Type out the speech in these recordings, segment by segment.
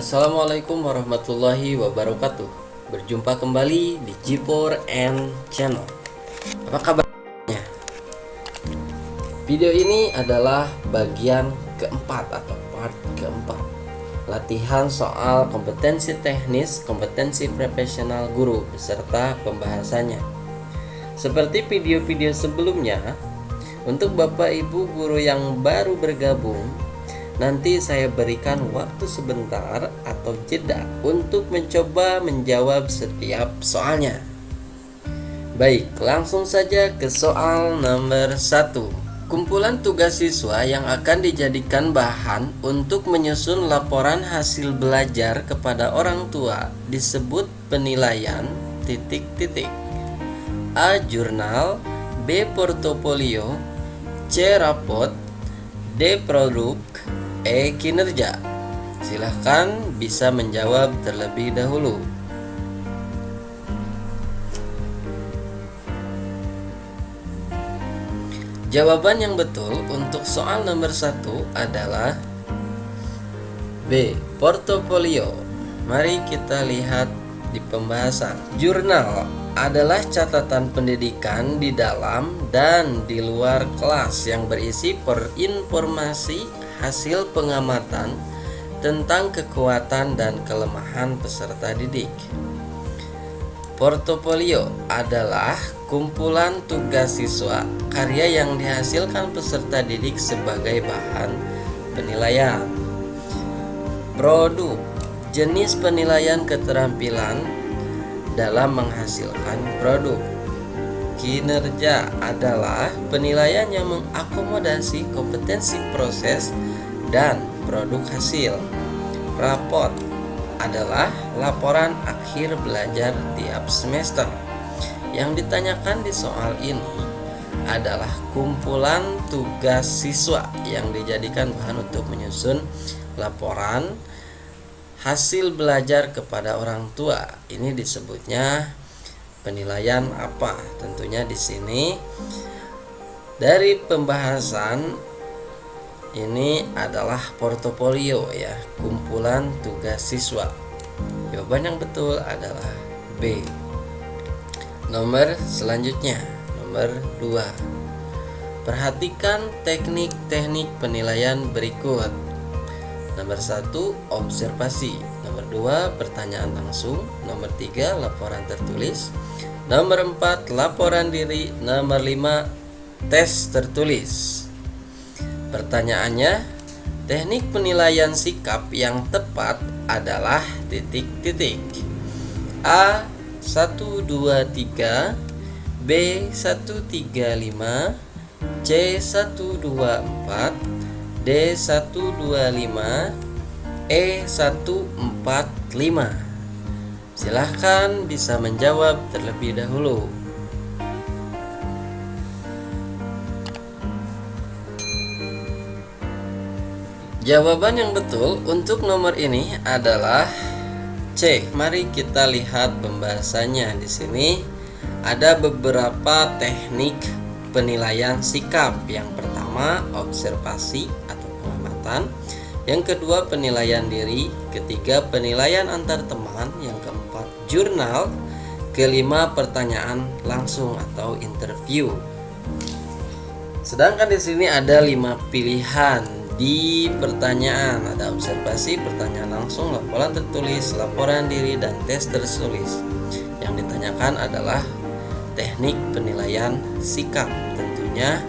Assalamualaikum warahmatullahi wabarakatuh. Berjumpa kembali di G4N Channel. Apa kabarnya? Video ini adalah bagian keempat atau part keempat, latihan soal kompetensi teknis, kompetensi profesional guru beserta pembahasannya. Seperti video-video sebelumnya, untuk Bapak Ibu guru yang baru bergabung, nanti saya berikan waktu sebentar atau jeda untuk mencoba menjawab setiap soalnya. Baik, langsung saja ke soal nomor 1. Kumpulan tugas siswa yang akan dijadikan bahan untuk menyusun laporan hasil belajar kepada orang tua disebut penilaian ... A. Jurnal, B. Portofolio, C. Rapot, D. Produk, E. Kinerja. Silahkan bisa menjawab terlebih dahulu. Jawaban yang betul untuk soal nomor 1 adalah B. Portofolio. Mari kita lihat di pembahasan. Jurnal adalah catatan pendidikan di dalam dan di luar kelas yang berisi informasi hasil pengamatan tentang kekuatan dan kelemahan peserta didik. Portofolio adalah kumpulan tugas siswa, karya yang dihasilkan peserta didik sebagai bahan penilaian. Produk, jenis penilaian keterampilan dalam menghasilkan produk. Kinerja adalah penilaian yang mengakomodasi kompetensi proses dan produk hasil. Rapot adalah laporan akhir belajar tiap semester. Yang ditanyakan di soal ini adalah kumpulan tugas siswa yang dijadikan bahan untuk menyusun laporan hasil belajar kepada orang tua. Ini disebutnya penilaian apa? Tentunya di sini dari pembahasan ini adalah portofolio ya, kumpulan tugas siswa. Jawaban yang betul adalah B. Nomor selanjutnya, nomor 2. Perhatikan teknik-teknik penilaian berikut. Nomor 1, observasi. Nomor 2, pertanyaan langsung. Nomor 3, laporan tertulis. Nomor 4, laporan diri. Nomor 5, tes tertulis. Pertanyaannya, teknik penilaian sikap yang tepat adalah ... A. 123, B. 135, C. 124, D. 125, E. 145. Silahkan bisa menjawab terlebih dahulu. Jawaban yang betul untuk nomor ini adalah C. Mari kita lihat pembahasannya. Di sini ada beberapa teknik penilaian sikap. Yang pertama, observasi atau pengamatan. Yang kedua, penilaian diri. Ketiga, penilaian antar teman. Yang keempat, jurnal. Kelima, pertanyaan langsung atau interview. Sedangkan di sini ada 5 pilihan di pertanyaan. Ada observasi, pertanyaan langsung, laporan tertulis, laporan diri, dan tes tertulis. Yang ditanyakan adalah teknik penilaian sikap. Tentunya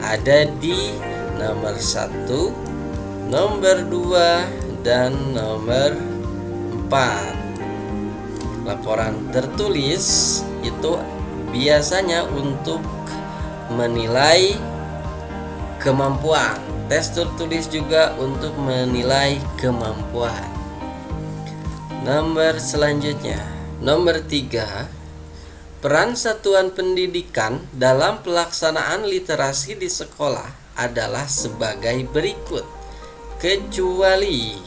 ada di nomor 1, nomor 2, dan nomor 4. Laporan tertulis itu biasanya untuk menilai kemampuan. Tes tertulis juga untuk menilai kemampuan. Nomor selanjutnya, nomor 3. Peran satuan pendidikan dalam pelaksanaan literasi di sekolah adalah sebagai berikut. Kecuali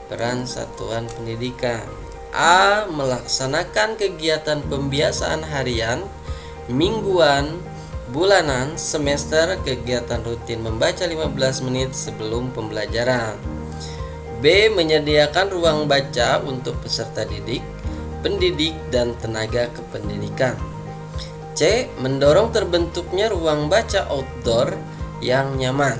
peran satuan pendidikan: A. Melaksanakan kegiatan pembiasaan harian, mingguan, bulanan, semester, kegiatan rutin membaca 15 menit sebelum pembelajaran. B. B. Menyediakan ruang baca untuk peserta didik, pendidik, dan tenaga kependidikan. C. Mendorong terbentuknya ruang baca outdoor yang nyaman.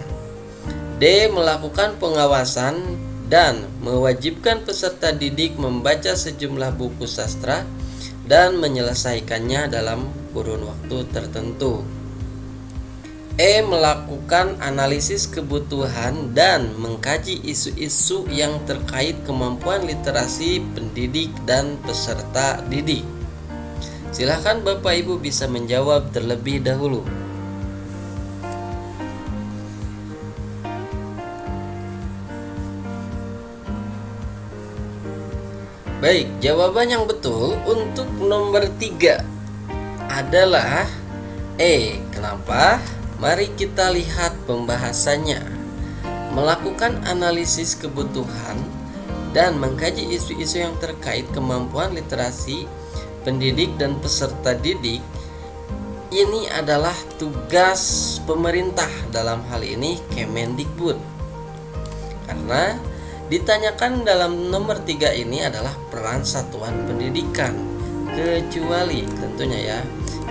D. Melakukan pengawasan dan mewajibkan peserta didik membaca sejumlah buku sastra dan menyelesaikannya dalam kurun waktu tertentu. E. Melakukan analisis kebutuhan dan mengkaji isu-isu yang terkait kemampuan literasi pendidik dan peserta didik. Silakan Bapak Ibu bisa menjawab terlebih dahulu. Baik, jawaban yang betul untuk nomor 3 adalah E. Kenapa? Mari kita lihat pembahasannya. Melakukan analisis kebutuhan dan mengkaji isu-isu yang terkait kemampuan literasi pendidik dan peserta didik. Ini adalah tugas pemerintah, dalam hal ini Kemendikbud. Karena ditanyakan dalam nomor 3 ini adalah peran satuan pendidikan, kecuali tentunya ya,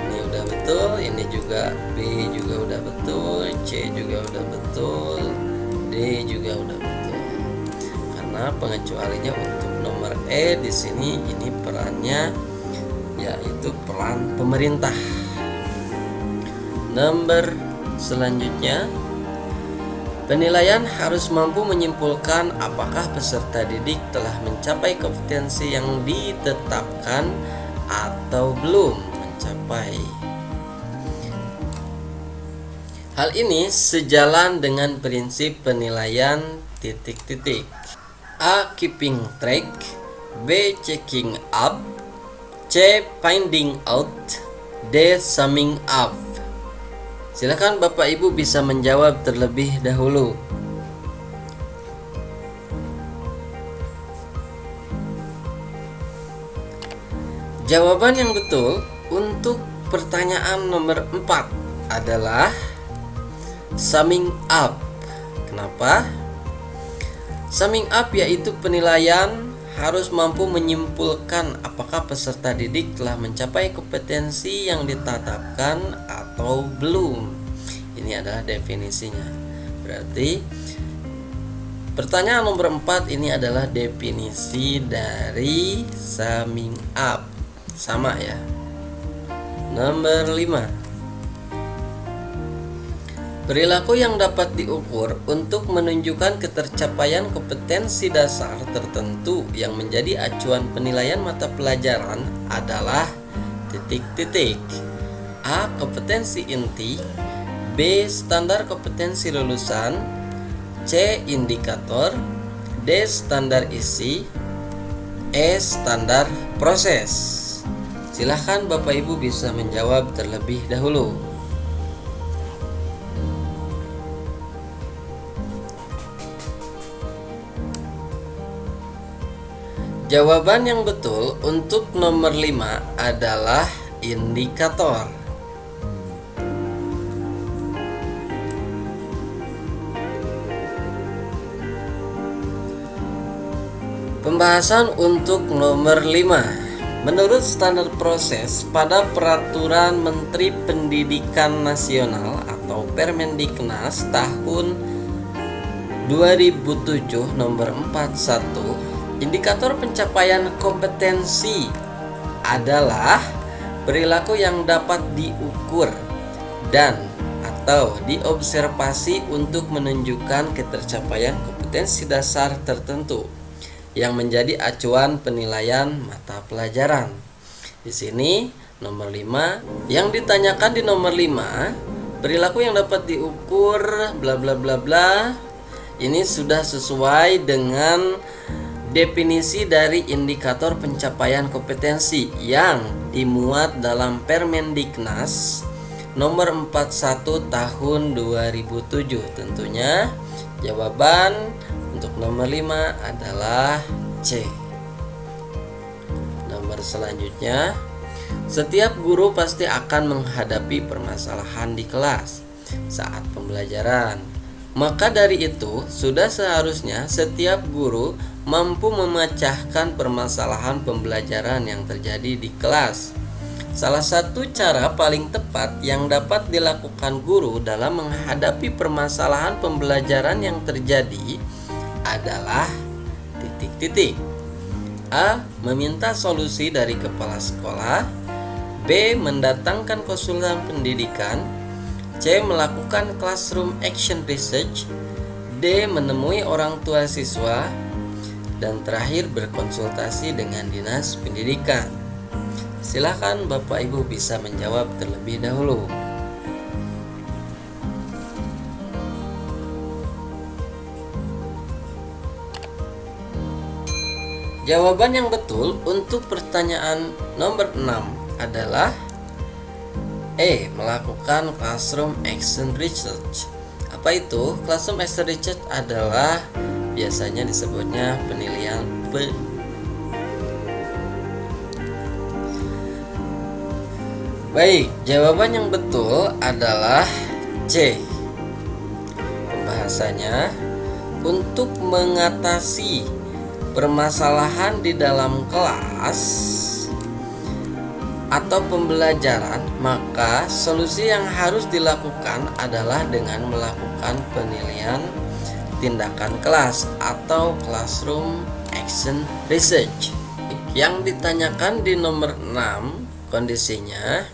ini udah betul, ini juga, B juga udah betul, C juga udah betul, D juga udah betul. Karena pengecualinya untuk nomor E di sini, ini perannya yaitu peran pemerintah. Nomor selanjutnya, penilaian harus mampu menyimpulkan apakah peserta didik telah mencapai kompetensi yang ditetapkan atau belum mencapai. Hal ini sejalan dengan prinsip penilaian titik-titik. A. Keeping track. B. Checking up. C. Finding out. D. Summing up. Silakan Bapak Ibu bisa menjawab terlebih dahulu. Jawaban yang betul untuk pertanyaan nomor 4 adalah summing up. Kenapa? Summing up yaitu penilaian harus mampu menyimpulkan apakah peserta didik telah mencapai kompetensi yang ditetapkan atau belum. Ini adalah definisinya. Berarti pertanyaan nomor 4 ini adalah definisi dari summing up. Sama ya. Nomor 5. Perilaku yang dapat diukur untuk menunjukkan ketercapaian kompetensi dasar tertentu yang menjadi acuan penilaian mata pelajaran adalah titik-titik. A. Kompetensi inti. B. Standar kompetensi lulusan. C. Indikator. D. Standar isi. E. Standar proses. Silahkan Bapak Ibu bisa menjawab terlebih dahulu. Jawaban yang betul untuk nomor 5 adalah indikator. Pembahasan untuk nomor 5. Menurut standar proses pada Peraturan Menteri Pendidikan Nasional atau Permendiknas tahun 2007 nomor 41, indikator pencapaian kompetensi adalah perilaku yang dapat diukur dan atau diobservasi untuk menunjukkan ketercapaian kompetensi dasar tertentu yang menjadi acuan penilaian mata pelajaran. Di sini nomor 5 yang ditanyakan di nomor 5, perilaku yang dapat diukur bla bla bla bla. Ini sudah sesuai dengan definisi dari indikator pencapaian kompetensi yang dimuat dalam Permendiknas nomor 41 tahun 2007. Tentunya jawaban untuk nomor 5 adalah C. Nomor selanjutnya, setiap guru pasti akan menghadapi permasalahan di kelas saat pembelajaran. Maka dari itu, sudah seharusnya setiap guru mampu memecahkan permasalahan pembelajaran yang terjadi di kelas. Salah satu cara paling tepat yang dapat dilakukan guru dalam menghadapi permasalahan pembelajaran yang terjadi adalah titik-titik. A. Meminta solusi dari kepala sekolah. B. Mendatangkan konsultan pendidikan. C. Melakukan classroom action research. D. Menemui orang tua siswa. Dan terakhir berkonsultasi dengan dinas pendidikan. Silakan Bapak Ibu bisa menjawab terlebih dahulu. Jawaban yang betul untuk pertanyaan nomor 6 adalah E. Melakukan classroom action research. Apa itu? Classroom action research adalah biasanya disebutnya penilaian Baik, jawaban yang betul adalah C. Pembahasannya untuk mengatasi permasalahan di dalam kelas atau pembelajaran, maka solusi yang harus dilakukan adalah dengan melakukan penilaian tindakan kelas atau classroom action research. Yang ditanyakan di nomor 6, kondisinya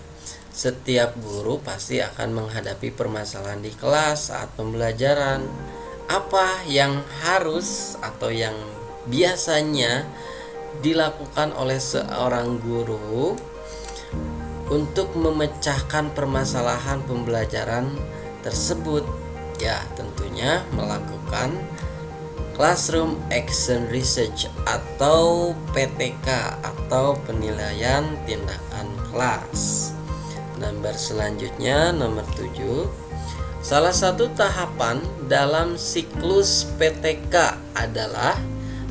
setiap guru pasti akan menghadapi permasalahan di kelas saat pembelajaran. Apa yang harus atau yang biasanya dilakukan oleh seorang guru untuk memecahkan permasalahan pembelajaran tersebut? Ya, tentunya melakukan classroom action research atau PTK atau penilaian tindakan kelas. Nomor selanjutnya, nomor 7. Salah satu tahapan dalam siklus PTK adalah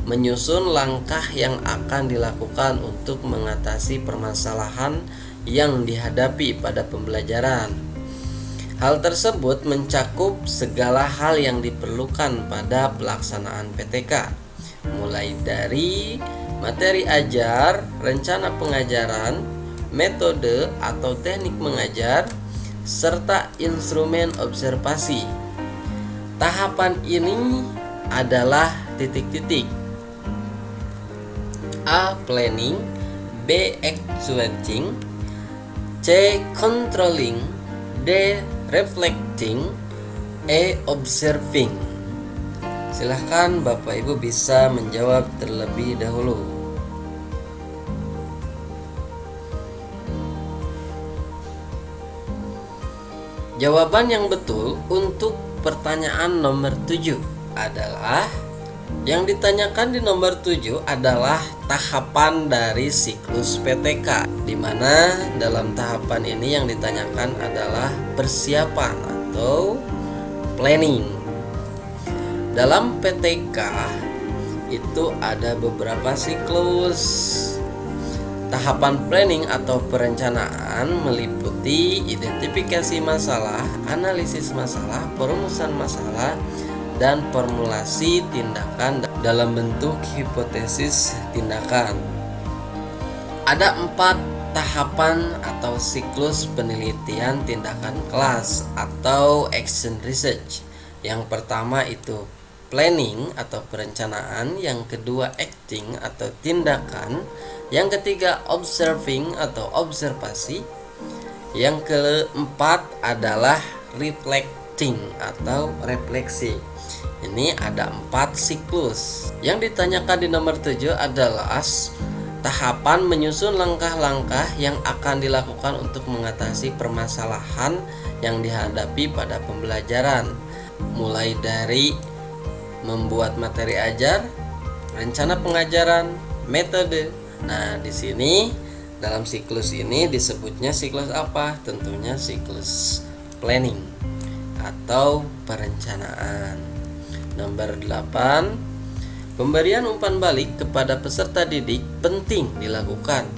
menyusun langkah yang akan dilakukan untuk mengatasi permasalahan yang dihadapi pada pembelajaran. Hal tersebut mencakup segala hal yang diperlukan pada pelaksanaan PTK, mulai dari materi ajar, rencana pengajaran, metode atau teknik mengajar, serta instrumen observasi. Tahapan ini adalah titik-titik. A. Planning. B. Executing. C. Controlling. D. Reflecting. E. Observing. Silahkan Bapak Ibu bisa menjawab terlebih dahulu. Jawaban yang betul untuk pertanyaan nomor 7 adalah, yang ditanyakan di nomor 7 adalah tahapan dari siklus PTK, di mana dalam tahapan ini yang ditanyakan adalah persiapan atau planning. Dalam PTK itu ada beberapa siklus. Tahapan planning atau perencanaan meliputi identifikasi masalah, analisis masalah, perumusan masalah, dan formulasi tindakan dalam bentuk hipotesis tindakan. Ada 4 tahapan atau siklus penelitian tindakan kelas atau action research. Yang pertama itu planning atau perencanaan, yang kedua acting atau tindakan, yang ketiga observing atau observasi, yang keempat adalah reflecting atau refleksi. Ini ada 4 siklus. Yang ditanyakan di nomor 7 adalah tahapan menyusun langkah-langkah yang akan dilakukan untuk mengatasi permasalahan yang dihadapi pada pembelajaran, mulai dari membuat materi ajar, rencana pengajaran, metode. Nah, di sini dalam siklus ini disebutnya siklus apa? Tentunya siklus planning atau perencanaan. Nomor 8, pemberian umpan balik kepada peserta didik penting dilakukan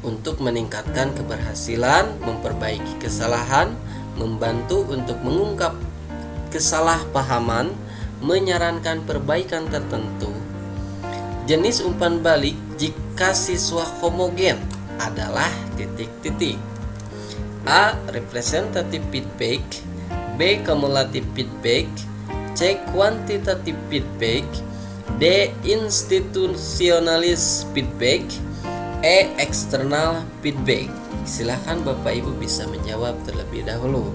untuk meningkatkan keberhasilan, memperbaiki kesalahan, membantu untuk mengungkap kesalahpahaman, menyarankan perbaikan tertentu. Jenis umpan balik jika siswa homogen adalah titik-titik. A. Representative feedback, B. Cumulative feedback, C. Quantitative feedback, D. Institutionalist feedback, E. External feedback. Silakan Bapak Ibu bisa menjawab terlebih dahulu.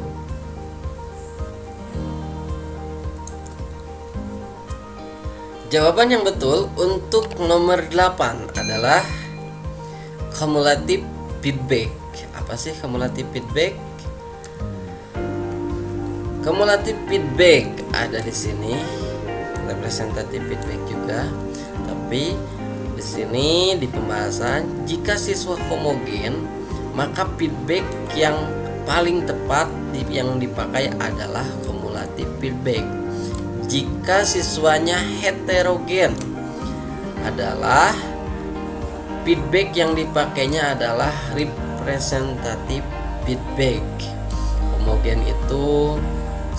Jawaban yang betul untuk nomor 8 adalah cumulative feedback. Apa sih cumulative feedback? Cumulative feedback ada di sini, representative feedback juga. Tapi di sini di pembahasan jika siswa homogen, maka feedback yang paling tepat yang dipakai adalah cumulative feedback. Jika siswanya heterogen adalah feedback yang dipakainya adalah representative feedback. Homogen itu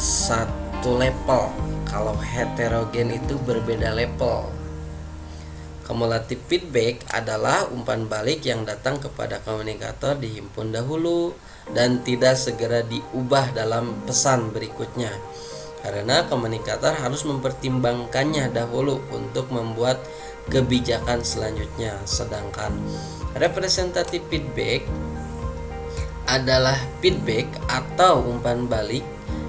satu level, kalau heterogen itu berbeda level. Cumulative feedback adalah umpan balik yang datang kepada komunikator dihimpun dahulu dan tidak segera diubah dalam pesan berikutnya. Karena komunikator harus mempertimbangkannya dahulu untuk membuat kebijakan selanjutnya. Sedangkan representative feedback adalah feedback atau umpan balik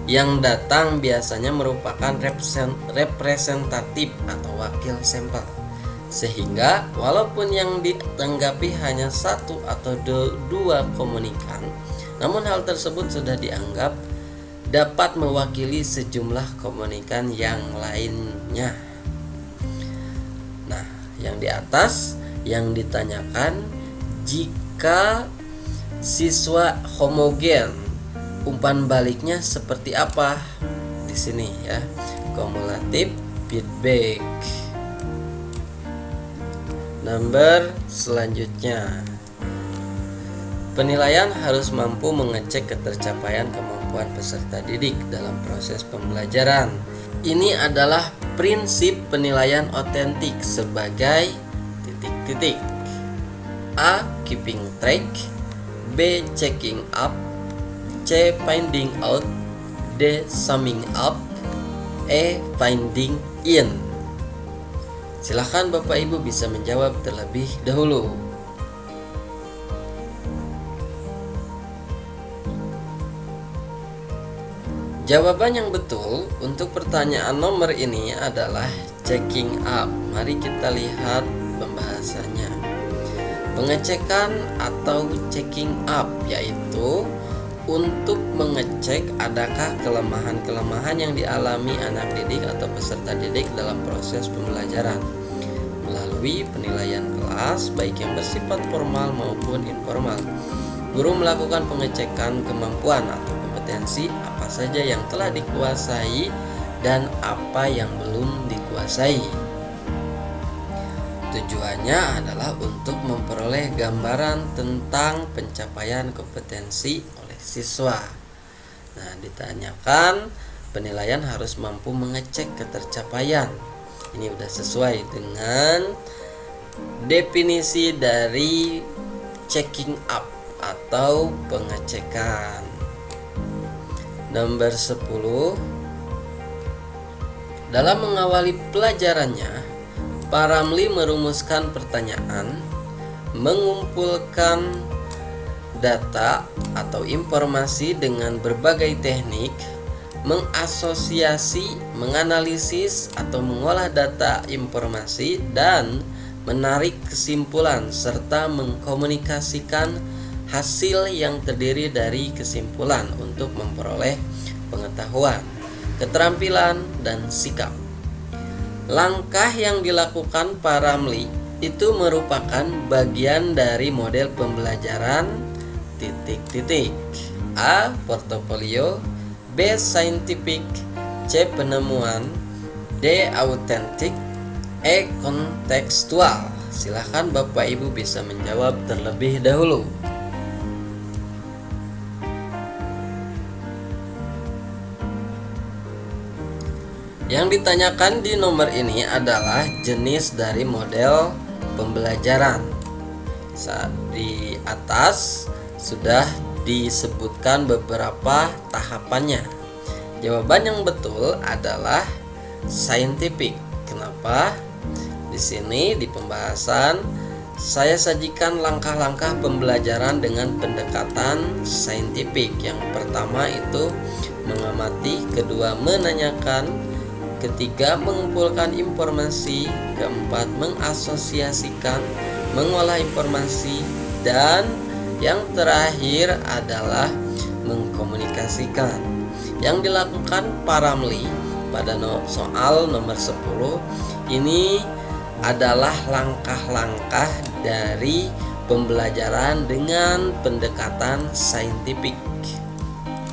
yang datang biasanya merupakan representatif atau wakil sampel. Sehingga walaupun yang ditanggapi hanya satu atau dua komunikan, namun hal tersebut sudah dianggap dapat mewakili sejumlah komunikan yang lainnya. Nah, yang di atas yang ditanyakan jika siswa homogen, umpan baliknya seperti apa? Di sini ya, cumulative feedback. Nomor selanjutnya, penilaian harus mampu mengecek ketercapaian kemampuan peserta didik dalam proses pembelajaran. Ini adalah prinsip penilaian otentik sebagai titik-titik. A. Keeping track, B. Checking up, C. Finding out, D. Summing up, E. Finding in. Silakan Bapak Ibu bisa menjawab terlebih dahulu. Jawaban yang betul untuk pertanyaan nomor ini adalah checking up. Mari kita lihat pembahasannya. Pengecekan atau checking up yaitu untuk mengecek adakah kelemahan-kelemahan yang dialami anak didik atau peserta didik dalam proses pembelajaran melalui penilaian kelas baik yang bersifat formal maupun informal. Guru melakukan pengecekan kemampuan atau kompetensi apa saja yang telah dikuasai dan apa yang belum dikuasai. Tujuannya adalah untuk memperoleh gambaran tentang pencapaian kompetensi oleh siswa. Nah, ditanyakan penilaian harus mampu mengecek ketercapaian. Ini udah sesuai dengan definisi dari checking up atau pengecekan. Nomor 10. Dalam mengawali pelajarannya, Pak Ramli merumuskan pertanyaan, mengumpulkan data atau informasi dengan berbagai teknik, mengasosiasi, menganalisis atau mengolah data informasi dan menarik kesimpulan serta mengkomunikasikan hasil yang terdiri dari kesimpulan untuk memperoleh pengetahuan, keterampilan, dan sikap. Langkah yang dilakukan Pak Ramli itu merupakan bagian dari model pembelajaran titik-titik. A. Portofolio, B. Scientific, C. Penemuan, D. Autentik, E. Kontekstual. Silahkan Bapak Ibu bisa menjawab terlebih dahulu. Yang ditanyakan di nomor ini adalah jenis dari model pembelajaran. Di atas sudah disebutkan beberapa tahapannya. Jawaban yang betul adalah scientific. Kenapa? Di sini di pembahasan saya sajikan langkah-langkah pembelajaran dengan pendekatan saintifik. Yang pertama itu mengamati, kedua menanyakan, ketiga mengumpulkan informasi, keempat mengasosiasikan, mengolah informasi, dan yang terakhir adalah mengkomunikasikan. Yang dilakukan Paramli pada soal nomor 10 ini adalah langkah-langkah dari pembelajaran dengan pendekatan saintifik.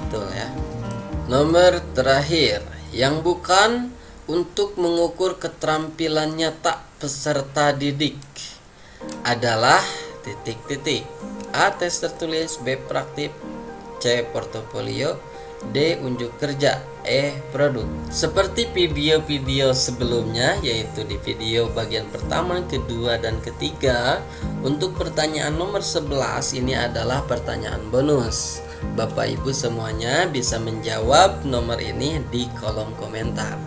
Betul ya. Nomor terakhir, yang bukan untuk mengukur keterampilan nyata peserta didik adalah titik-titik. A. Tes tertulis, B. Praktik, C. Portofolio, D. Unjuk kerja, E. Produk. Seperti video-video sebelumnya, yaitu di video bagian pertama, kedua, dan ketiga, untuk pertanyaan nomor 11 ini adalah pertanyaan bonus. Bapak Ibu semuanya bisa menjawab nomor ini di kolom komentar.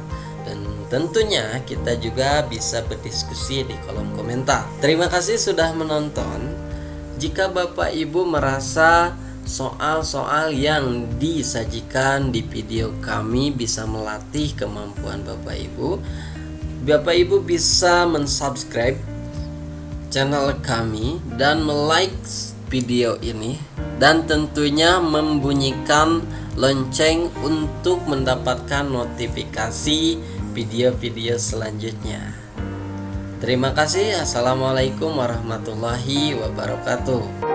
Dan tentunya kita juga bisa berdiskusi di kolom komentar. Terima kasih sudah menonton. Jika Bapak Ibu merasa soal-soal yang disajikan di video kami bisa melatih kemampuan Bapak Ibu bisa mensubscribe channel kami dan like video ini, dan tentunya membunyikan lonceng untuk mendapatkan notifikasi video-video selanjutnya. Terima kasih. Assalamualaikum warahmatullahi wabarakatuh.